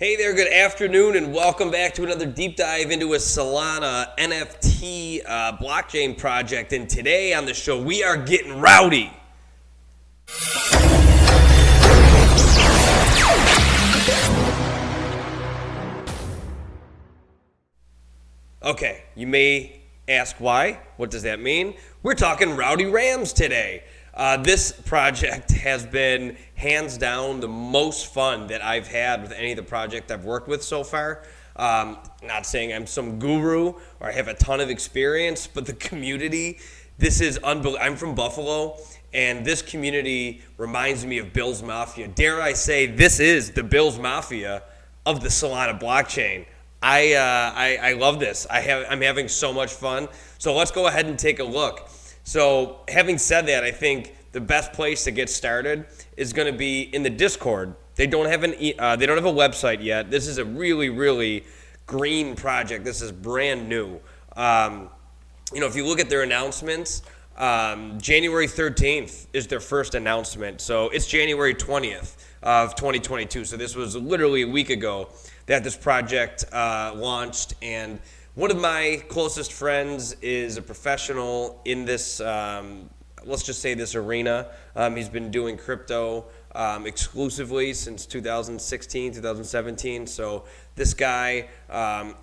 Hey there, good afternoon, and welcome back to another deep dive into a Solana NFT blockchain project. And today on the show, we are getting rowdy. Okay, you may ask why. What does that mean? We're talking Rowdy Rams today. This project has been hands down the most fun that I've had with any of the projects I've worked with so far. Not saying I'm some guru or I have a ton of experience, but the community, this is unbelievable. I'm from Buffalo, and this community reminds me of Bill's Mafia. Dare I say, this is the Bill's Mafia of the Solana blockchain. I love this. I'm having so much fun. So let's go ahead and take a look. So having said that, I think the best place to get started is going to be in the Discord. They don't have a website yet. This is a really green project. This is brand new. If you look at their announcements, January 13th is their first announcement. So it's January 20th of 2022. So this was literally a week ago that this project launched. And one of my closest friends is a professional in this, let's just say this arena. He's been doing crypto exclusively since 2016, 2017. So this guy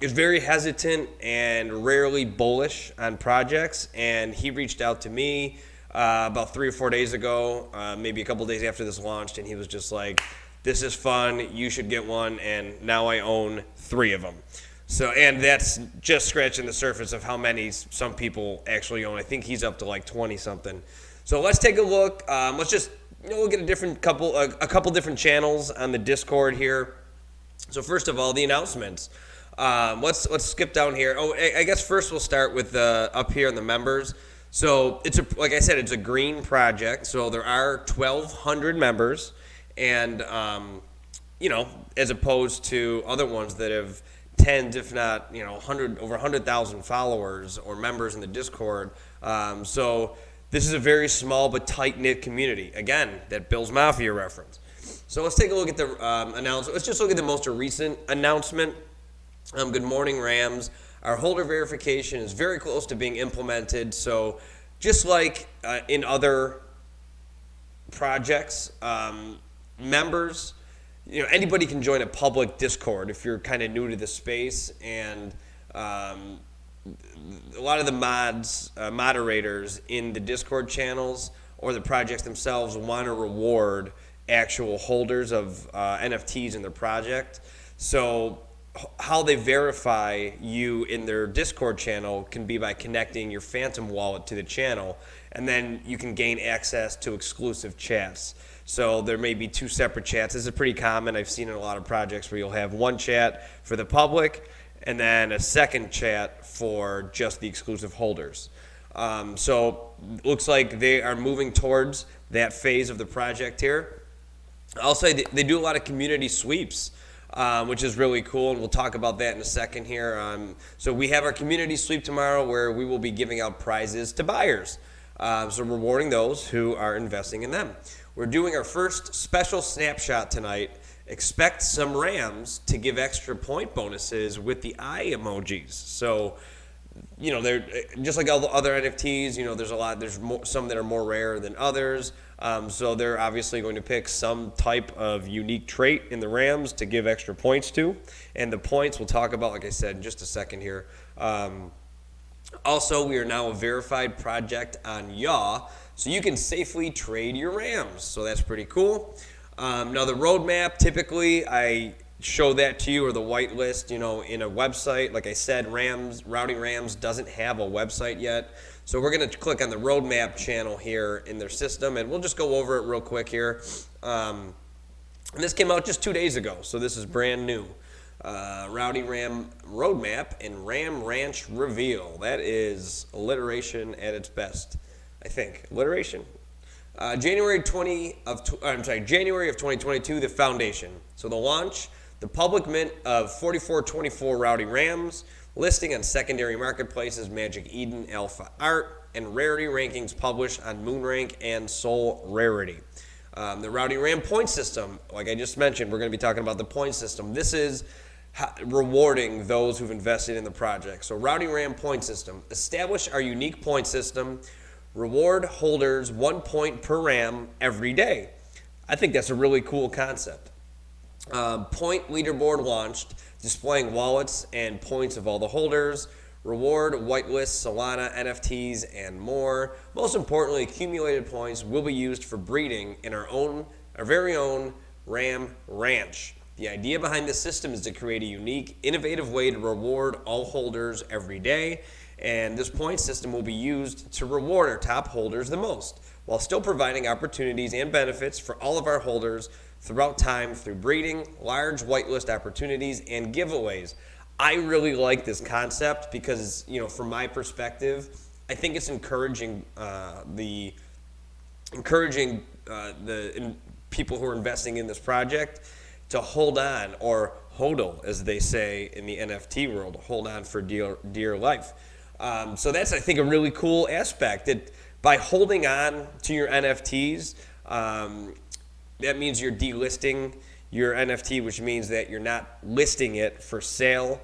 is very hesitant and rarely bullish on projects. And he reached out to me about 3 or 4 days ago, maybe a couple days after this launched. And he was just like, this is fun. You should get one. And now I own 3 of them. So, and that's just scratching the surface of how many some people actually own. I think he's up to like 20 something. So let's take a look. Let's just look at a couple different channels on the Discord here. So first of all, the announcements. Let's skip down here. Oh, I guess first we'll start with up here in the members. So like I said, it's a green project. So there are 1,200 members, and as opposed to other ones that have tens, if not, over 100,000 followers or members in the Discord. So this is a very small but tight-knit community. Again, that Bill's Mafia reference. So let's take a look at the announcement. Let's just look at the most recent announcement. Good morning, Rams. Our holder verification is very close to being implemented. So just like in other projects, members, anybody can join a public Discord if you're kind of new to the space, and a lot of the moderators in the Discord channels or the projects themselves want to reward actual holders of NFTs in their project. So how they verify you in their Discord channel can be by connecting your Phantom wallet to the channel, and then you can gain access to exclusive chats. So there may be 2 separate chats. This is pretty common. I've seen in a lot of projects where you'll have one chat for the public and then a second chat for just the exclusive holders. So looks like they are moving towards that phase of the project here. I'll say they do a lot of community sweeps, which is really cool, and we'll talk about that in a second here. So we have our community sweep tomorrow where we will be giving out prizes to buyers. So rewarding those who are investing in them. We're doing our first special snapshot tonight. Expect some Rams to give extra point bonuses with the eye emojis. So, they're just like all the other NFTs. There's some that are more rare than others. So they're obviously going to pick some type of unique trait in the Rams to give extra points to. And the points we'll talk about, like I said, in just a second here. Also, we are now a verified project on Yaw, so you can safely trade your Rams. So that's pretty cool. Now the roadmap, typically I show that to you, or the whitelist, in a website. Like I said, Rowdy Rams doesn't have a website yet. So we're going to click on the roadmap channel here in their system, and we'll just go over it real quick here. And this came out just 2 days ago, so this is brand new. Rowdy Ram roadmap and Ram Ranch reveal. That is alliteration at its best, I think. Alliteration. January of 2022, the foundation. So the launch, the public mint of 4424 Rowdy Rams, listing on secondary marketplaces Magic Eden, Alpha Art, and rarity rankings published on Moonrank and Soul Rarity. The Rowdy Ram point system, like I just mentioned, we're going to be talking about the point system. This is rewarding those who've invested in the project. So Rowdy Ram point system, establish our unique point system, reward holders 1 point per RAM every day. I think that's a really cool concept. Point leaderboard launched, displaying wallets and points of all the holders, reward whitelist, Solana, NFTs, and more. Most importantly, accumulated points will be used for breeding in our very own Ram Ranch. The idea behind this system is to create a unique, innovative way to reward all holders every day, and this point system will be used to reward our top holders the most, while still providing opportunities and benefits for all of our holders throughout time through breeding, large whitelist opportunities, and giveaways. I really like this concept because, from my perspective, I think it's encouraging the people who are investing in this project to hold on, or hodl, as they say in the NFT world, hold on for dear life. So that's, I think, a really cool aspect. That by holding on to your NFTs, that means you're delisting your NFT, which means that you're not listing it for sale,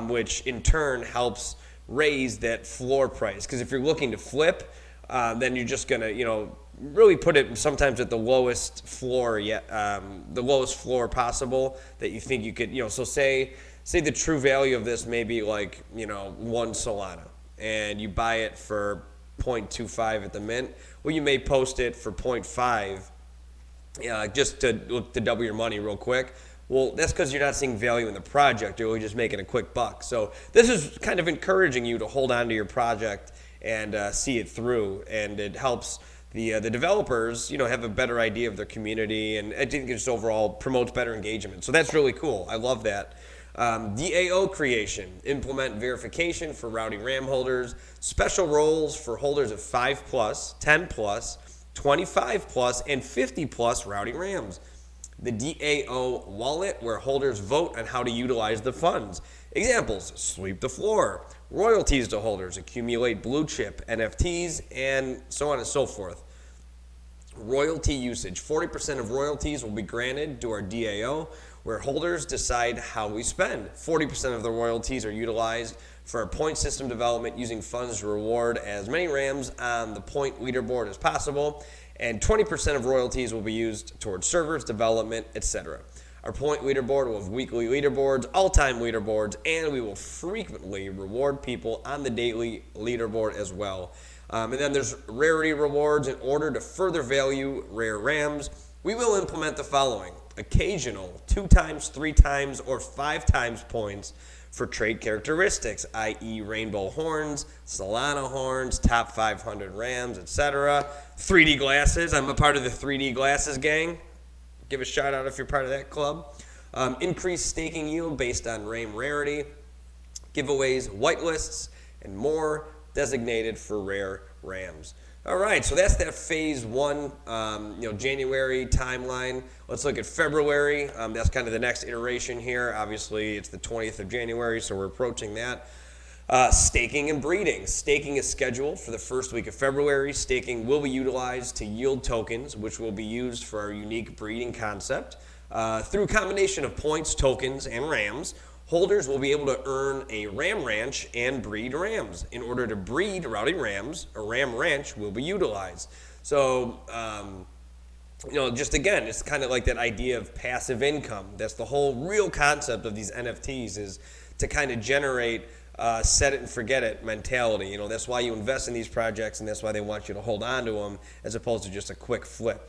which in turn helps raise that floor price. Because if you're looking to flip, then you're just going to, really put it sometimes at the lowest floor the lowest floor possible that you think you could, so say the true value of this may be like, 1 Solana, and you buy it for 0.25 at the mint. Well, you may post it for 0.5 just to double your money real quick. Well, that's because you're not seeing value in the project. You're really just making a quick buck. So this is kind of encouraging you to hold on to your project and see it through, and it helps the developers, have a better idea of their community, and I think it just overall promotes better engagement. So that's really cool. I love that. DAO creation, implement verification for Rowdy Ram holders, special roles for holders of 5+, 10+, 25+, and 50+ Rowdy Rams. The DAO wallet, where holders vote on how to utilize the funds. Examples: sweep the floor, royalties to holders, accumulate blue chip NFTs, and so on and so forth. Royalty usage: 40% of royalties will be granted to our DAO, where holders decide how we spend. 40% of the royalties are utilized for our point system development, using funds to reward as many Rams on the point leaderboard as possible, and 20% of royalties will be used towards servers, development, etc. Our point leaderboard will have weekly leaderboards, all-time leaderboards, and we will frequently reward people on the daily leaderboard as well. And then there's rarity rewards. In order to further value rare Rams, we will implement the following: occasional 2 times, 3 times, or 5 times points for trait characteristics, i.e. rainbow horns, Solana horns, top 500 Rams, etc. 3D glasses. I'm a part of the 3D glasses gang. Give a shout out if you're part of that club. Increased staking yield based on Ram rarity, giveaways, whitelists, and more, designated for rare Rams. All right, so that's that phase 1, January timeline. Let's look at February. That's kind of the next iteration here. Obviously, it's the 20th of January, so we're approaching that. Staking and breeding. Staking is scheduled for the first week of February. Staking will be utilized to yield tokens, which will be used for our unique breeding concept. Through a combination of points, tokens, and Rams, holders will be able to earn a Ram Ranch and breed Rams. In order to breed Rowdy Rams, a Ram Ranch will be utilized. So, just again, it's kind of like that idea of passive income. That's the whole real concept of these NFTs, is to kind of generate set it and forget it mentality. That's why you invest in these projects, and that's why they want you to hold on to them as opposed to just a quick flip.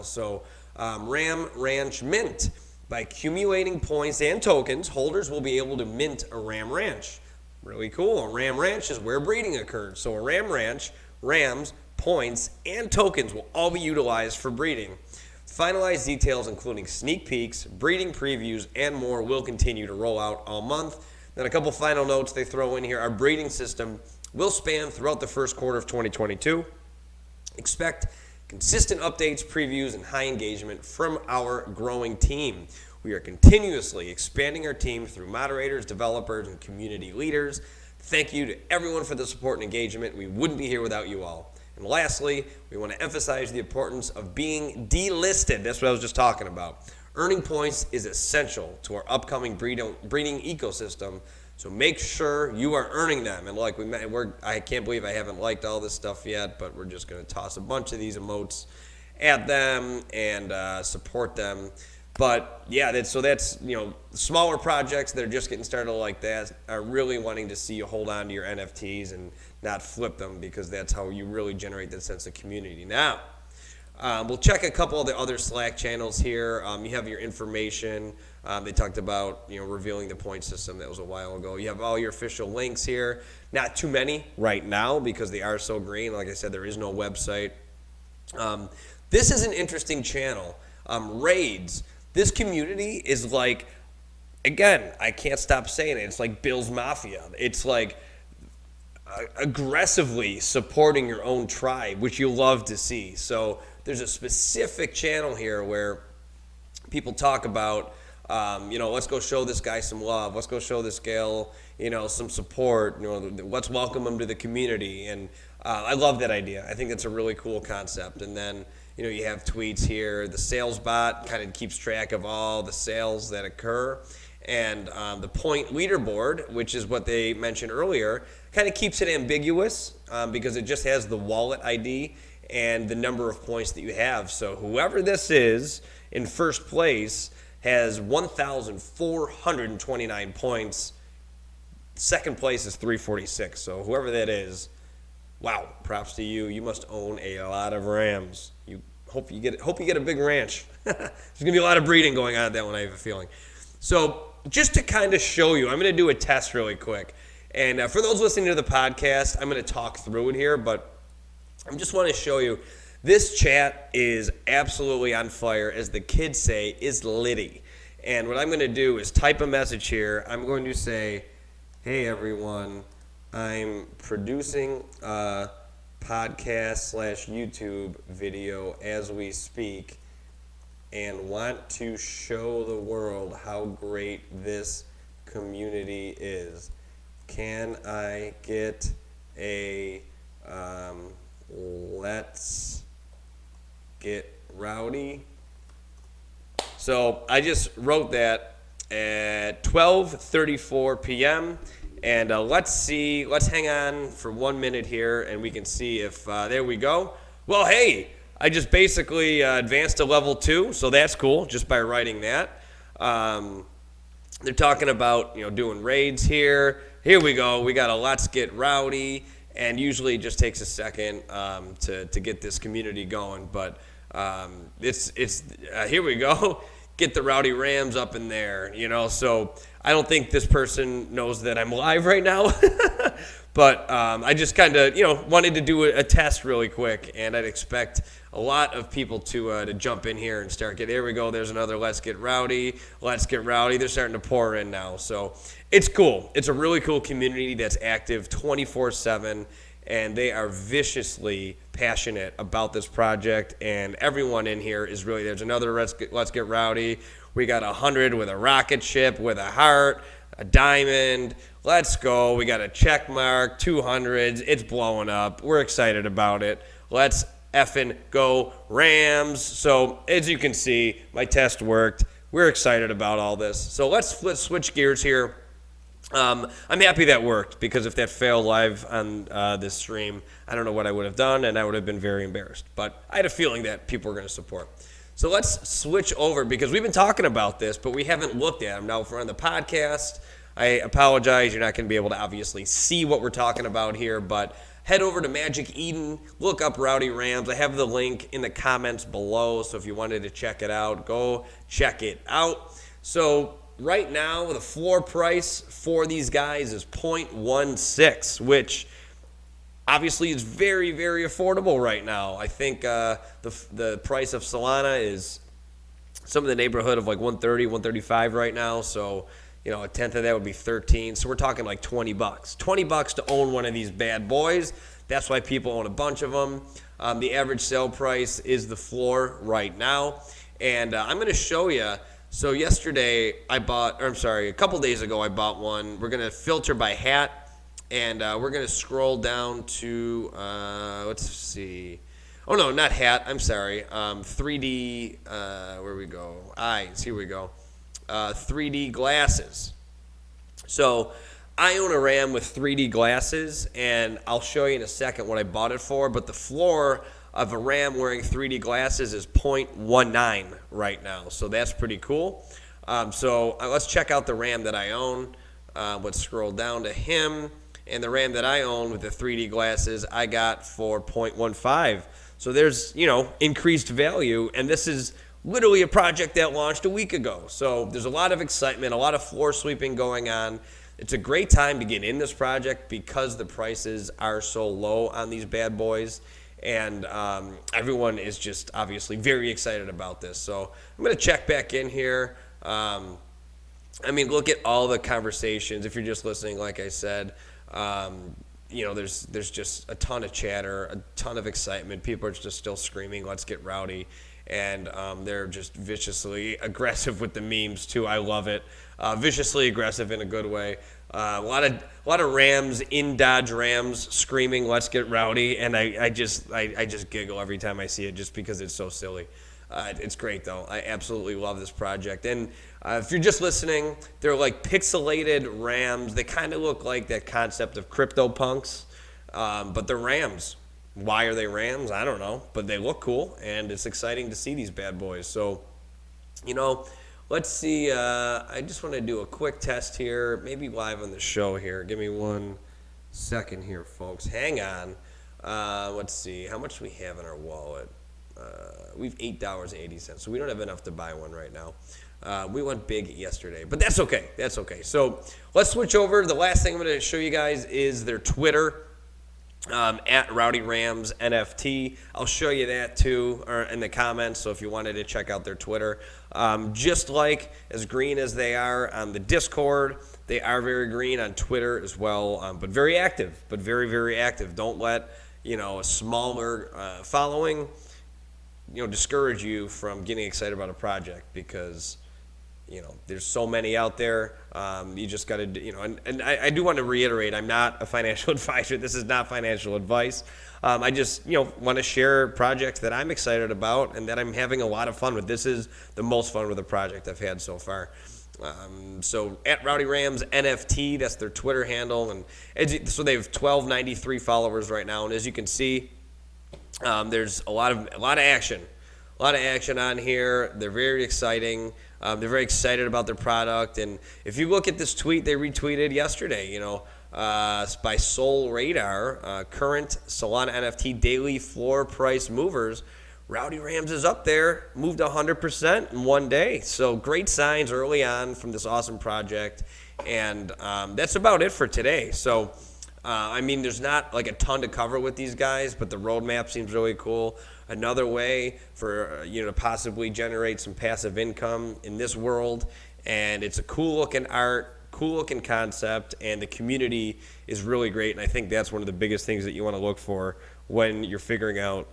So Ram Ranch mint. By accumulating points and tokens, holders will be able to mint a Ram Ranch. Really cool. A Ram Ranch is where breeding occurs. So a Ram Ranch, Rams, points, and tokens will all be utilized for breeding. Finalized details, including sneak peeks, breeding previews, and more, will continue to roll out all month. Then a couple final notes they throw in here. Our breeding system will span throughout the first quarter of 2022. Expect consistent updates, previews, and high engagement from our growing team. We are continuously expanding our team through moderators, developers, and community leaders. Thank you to everyone for the support and engagement. We wouldn't be here without you all. And lastly, we want to emphasize the importance of being delisted. That's what I was just talking about. Earning points is essential to our upcoming breeding ecosystem, so make sure you are earning them. And like I can't believe I haven't liked all this stuff yet, but we're just going to toss a bunch of these emotes at them and support them. But yeah, that's smaller projects that are just getting started like that are really wanting to see you hold on to your NFTs and not flip them, because that's how you really generate that sense of community. Now, we'll check a couple of the other Slack channels here. You have your information. They talked about revealing the point system. That was a while ago. You have all your official links here. Not too many right now because they are so green. Like I said, there is no website. This is an interesting channel. Raids. This community is like, again, I can't stop saying it. It's like Bill's Mafia. It's like aggressively supporting your own tribe, which you love to see. So there's a specific channel here where people talk about, let's go show this guy some love. Let's go show this gal, some support. Let's welcome him to the community. And I love that idea. I think that's a really cool concept. And then, you have tweets here. The sales bot kind of keeps track of all the sales that occur. And the point leaderboard, which is what they mentioned earlier, kind of keeps it ambiguous because it just has the wallet ID and the number of points that you have. So whoever this is in first place has 1,429 points. Second place is 346. So whoever that is, wow, props to you. You must own a lot of Rams. You hope you get a big ranch. There's gonna be a lot of breeding going on at that one, I have a feeling. So just to kind of show you, I'm gonna do a test really quick. And for those listening to the podcast, I'm gonna talk through it here, but I just want to show you this chat is absolutely on fire, as the kids say, is litty. And what I'm going to do is type a message here. I'm going to say, hey everyone, I'm producing a podcast/YouTube video as we speak and want to show the world how great this community is. Can I get a let's get rowdy? So I just wrote that at 12:34 p.m. And let's hang on for 1 minute here and we can see if, there we go. Well, hey, I just basically advanced to level 2, so that's cool just by writing that. They're talking about, doing raids here. Here we go. We got a let's get rowdy. And usually it just takes a second to get this community going. But it's here we go. Get the Rowdy Rams up in there, So I don't think this person knows that I'm live right now. But I just kind of, wanted to do a test really quick. And I'd expect a lot of people to jump in here and start there we go. There's another let's get rowdy. Let's get rowdy. They're starting to pour in now. So it's cool. It's a really cool community that's active 24/7. And they are viciously passionate about this project. And everyone in here is really, there's another let's get rowdy. We got 100 with a rocket ship, with a heart, a diamond. Let's go. We got a check mark, 200s. It's blowing up. We're excited about it. Let's effing go Rams. So as you can see, my test worked. We're excited about all this. So let's switch gears here. I'm happy that worked, because if that failed live on this stream, I don't know what I would have done, and I would have been very embarrassed. But I had a feeling that people were going to support. So let's switch over, because we've been talking about this, but we haven't looked at them. Now, if we're on the podcast, I apologize. You're not going to be able to obviously see what we're talking about here, but head over to Magic Eden, look up Rowdy Rams. I have the link in the comments below, so if you wanted to check it out, go check it out. So right now, the floor price for these guys is 0.16, which obviously is very, very affordable right now. I think the price of Solana is some in the neighborhood of like 130, 135 right now. So, a tenth of that would be 13. So we're talking like $20. $20 to own one of these bad boys. That's why people own a bunch of them. The average sale price is the floor right now. And I'm going to show you. So yesterday a couple days ago I bought one. We're going to filter by hat. And we're going to scroll down to, let's see. Oh, no, not hat. I'm sorry. 3D, where we go? Eyes. Here we go. 3D glasses. So I own a RAM with 3D glasses, and I'll show you in a second what I bought it for. But the floor of a RAM wearing 3D glasses is 0.19 right now. So that's pretty cool. So let's check out the RAM that I own. Let's scroll down to him. And the RAM that I own with the 3D glasses, I got for 0.15. So there's, increased value. And this is literally a project that launched a week ago. So there's a lot of excitement, a lot of floor sweeping going on. It's a great time to get in this project because the prices are so low on these bad boys. And everyone is just obviously very excited about this. So I'm going to check back in here. Look at all the conversations. If you're just listening, like I said, there's just a ton of chatter, a ton of excitement. People are just still screaming, "Let's get rowdy," and they're just viciously aggressive with the memes too. I love it, viciously aggressive in a good way. A lot of Rams in Dodge Rams screaming, "Let's get rowdy," and I just giggle every time I see it, just because it's so silly. It's great, though. I absolutely love this project. And if you're just listening, they're like pixelated Rams. They kind of look like that concept of CryptoPunks, but they're Rams. Why are they Rams? I don't know, but they look cool, and it's exciting to see these bad boys. So, let's see. I just want to do a quick test here, maybe live on the show here. Give me 1 second here, folks. Hang on. Let's see. How much do we have in our wallet? We have $8.80, so we don't have enough to buy one right now. We went big yesterday, but that's okay. That's okay. So let's switch over. The last thing I'm going to show you guys is their Twitter, at Rowdy Rams NFT. I'll show you that too, or in the comments. So if you wanted to check out their Twitter, just like as green as they are on the Discord, they are very green on Twitter as well, but very active, but very, very active. Don't let a smaller following discourage you from getting excited about a project, because there's so many out there. You just got to, and I do want to reiterate, I'm not a financial advisor. This is not financial advice. I just, want to share projects that I'm excited about and that I'm having a lot of fun with. This is the most fun with a project I've had so far. So at Rowdy Rams NFT, that's their Twitter handle. And so they have 1293 followers right now. And as you can see, there's a lot of action. A lot of action on here. They're very exciting. They're very excited about their product. And if you look at this tweet they retweeted yesterday, by Soul Radar, current Solana NFT daily floor price movers, Rowdy Rams is up there, moved 100% in one day. So great signs early on from this awesome project. And that's about it for today. So there's not like a ton to cover with these guys, but the roadmap seems really cool. Another way for to possibly generate some passive income in this world, and it's a cool looking art, cool looking concept, and the community is really great. And I think that's one of the biggest things that you want to look for when you're figuring out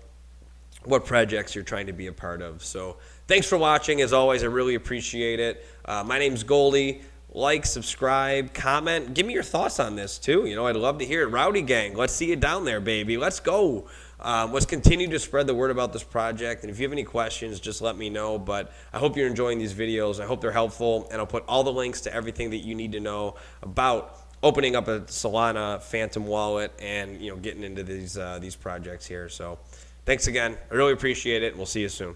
what projects you're trying to be a part of. So thanks for watching. As always, I really appreciate it. My name's Goldie. Like, subscribe, comment. Give me your thoughts on this, too. I'd love to hear it. Rowdy Gang, let's see you down there, baby. Let's go. Let's continue to spread the word about this project. And if you have any questions, just let me know. But I hope you're enjoying these videos. I hope they're helpful. And I'll put all the links to everything that you need to know about opening up a Solana Phantom wallet and getting into these projects here. So thanks again. I really appreciate it. We'll see you soon.